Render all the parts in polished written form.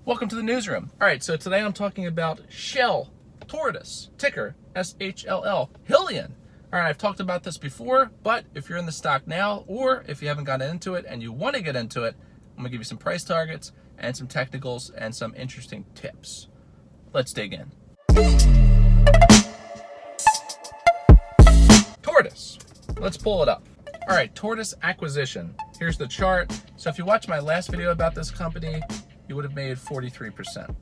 Welcome to the newsroom. All right, so today I'm talking about SHLL, Tortoise, ticker SHLL, Hyliion. All right, I've talked about this before, but if you're in the stock now, or if you haven't gotten into it and you want to get into it, I'm gonna give you some price targets and some technicals and some interesting tips. Let's dig in. Tortoise, let's pull it up. All right, Tortoise acquisition. Here's the chart. So if you watched my last video about this company, you would have made 43%.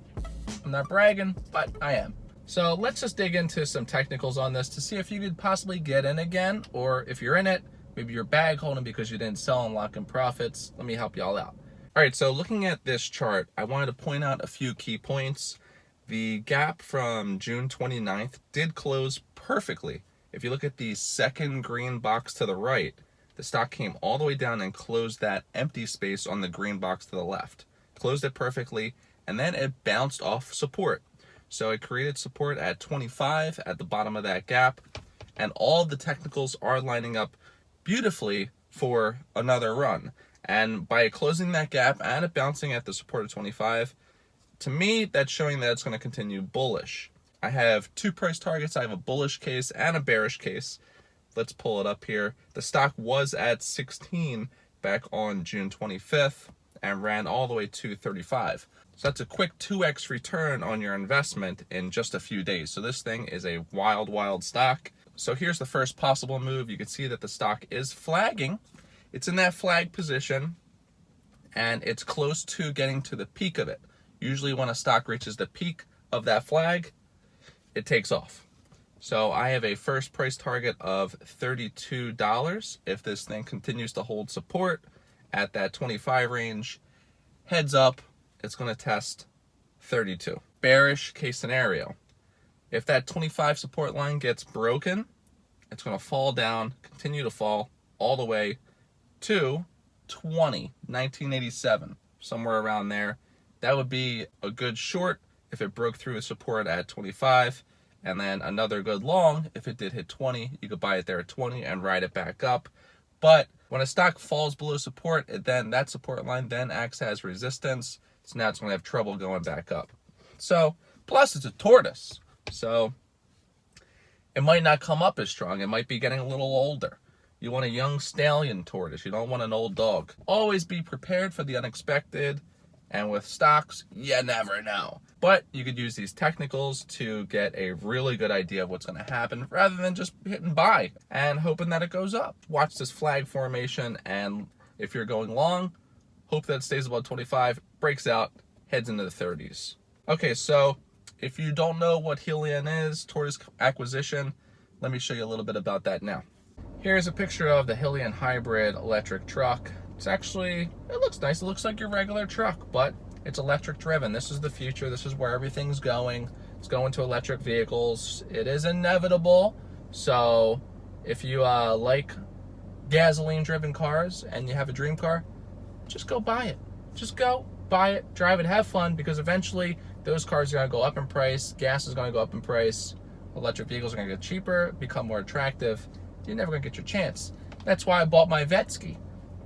I'm not bragging, but I am. So let's just dig into some technicals on this to see if you could possibly get in again, or if you're in it, maybe you're bag holding because you didn't sell and lock in profits. Let me help you all out. All right, so looking at this chart, I wanted to point out a few key points. The gap from June 29th did close perfectly. If you look at the second green box to the right, the stock came all the way down and closed that empty space on the green box to the left. Closed it perfectly, and then it bounced off support. So it created support at 25 at the bottom of that gap, and all the technicals are lining up beautifully for another run. And by closing that gap and it bouncing at the support of 25, to me, that's showing that it's going to continue bullish. I have two price targets. I have a bullish case and a bearish case. Let's pull it up here. The stock was at 16 back on June 25th and ran all the way to 35. So that's a quick 2x return on your investment in just a few days. So this thing is a wild, wild stock. So here's the first possible move. You can see that the stock is flagging. It's in that flag position, and it's close to getting to the peak of it. Usually when a stock reaches the peak of that flag, it takes off. So I have a first price target of $32. If this thing continues to hold support at that 25 range, heads up, it's going to test 32. Bearish case scenario. If that 25 support line gets broken, it's going to fall down, continue to fall all the way to 1987, somewhere around there. That would be a good short if it broke through support at 25, and then another good long if it did hit 20. You could buy it there at 20 and ride it back up. But when a stock falls below support, then that support line then acts as resistance. So now it's going to have trouble going back up. So plus it's a tortoise, so it might not come up as strong. It might be getting a little older. You want a young stallion tortoise. You don't want an old dog. Always be prepared for the unexpected. And with stocks, you never know. But you could use these technicals to get a really good idea of what's going to happen rather than just hitting buy and hoping that it goes up. Watch this flag formation, and if you're going long, hope that it stays above 25, breaks out, heads into the 30s. Okay, so if you don't know what Hyliion is, Tortoise acquisition, let me show you a little bit about that now. Here's a picture of the Hyliion hybrid electric truck. It's actually, it looks nice. It looks like your regular truck, but it's electric driven. This is the future. This is where everything's going. It's going to electric vehicles. It is inevitable. So if you like gasoline driven cars and you have a dream car, just go buy it. Just go buy it, drive it, have fun, because eventually those cars are going to go up in price. Gas is going to go up in price. Electric vehicles are going to get cheaper, become more attractive. You're never going to get your chance. That's why I bought my Vetski.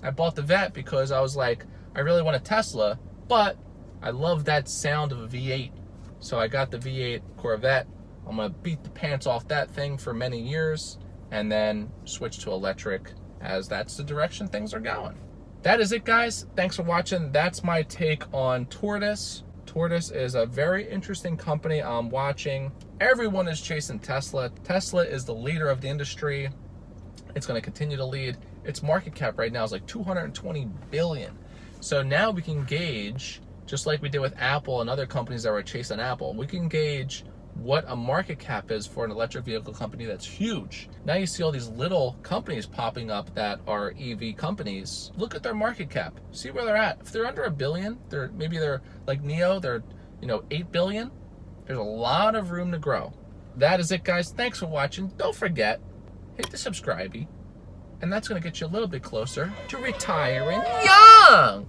I bought the Vet because I was like, I really want a Tesla, but I love that sound of a V8. So I got the V8 Corvette. I'm going to beat the pants off that thing for many years and then switch to electric, as that's the direction things are going. That is it, guys. Thanks for watching. That's my take on Tortoise. Tortoise is a very interesting company I'm watching. Everyone is chasing Tesla. Tesla is the leader of the industry. It's going to continue to lead. Its market cap right now is like 220 billion. So now we can gauge, just like we did with Apple and other companies that were chasing Apple, we can gauge what a market cap is for an electric vehicle company that's huge. Now you see all these little companies popping up that are EV companies. Look at their market cap. See where they're at. If they're under $1 billion, maybe they're like NIO, they're 8 billion. There's a lot of room to grow. That is it, guys. Thanks for watching. Don't forget, hit the subscribe-y, and that's going to get you a little bit closer to retiring young.